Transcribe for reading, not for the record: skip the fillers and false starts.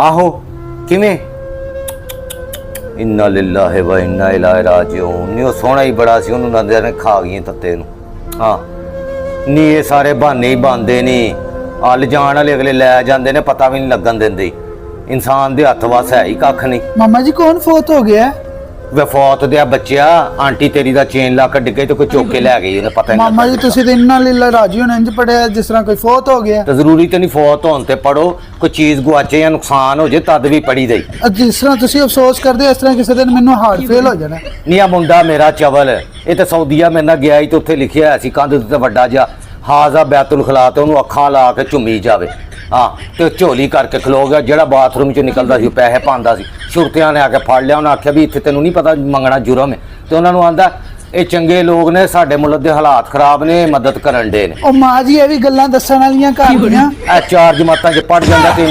आहो किवें इन्ना लिल्लाहि व इन्ना इलैहि राजिऊन नी सोहना ही बड़ा सी उन्होंने नंदे ने खा गई तत्ते नूं। हाँ नी ये सारे बहाने ही बनते नी अल जान वाले अगले लै जाते ने पता भी नहीं लगन देंदे इंसान दे हत्थ वस है ही कख नहीं। मामा जी कौन फोत हो गया? वे फौत दिया बच्चिया आंटी तेरी दा चेन लक डिगे तो कोई चुक के लै गई उन्हें पता ही मामा जी तुसी ते इन्ना लीला राजी होने इंज पड़े जिस तरह कोई फोत हो गया। तो जरूरी तो नहीं फौत होने ते पढ़ो कोई चीज गुआचे या नुकसान हो जाए तद भी पढ़ी दई। जिस तरह तुसी अफसोस करदे इस तरह किसी दिन मैनू हार्ट फेल हो जाना। नी आ मुंडा मेरा चवल ये तो सऊदीया मेरे नाल गया ही तो उत्थे लिखिया सी कंध ते वड्डा जिहा हाजा बैतुल खला ते उन्होंने अखां ला के झुम्मी जावे। हाँ तो झोली करके खलो गया ਜਿਹੜਾ बाथरूम चो निकलता सी पैसे पांदा सी सुरतियां ने आके फड़ लिया उन्हें आख्या भी इत्थे तेनों नहीं पता मंगना जुर्म है तो उन्होंने आंदा ये चंगे लोग ने साडे मुल्क दे हालात खराब ने मदद करन दे ने। ओ मां जी ये भी गल्लां दस्सण वालियां घर दियां चार जमातां च पढ़ जांदा ते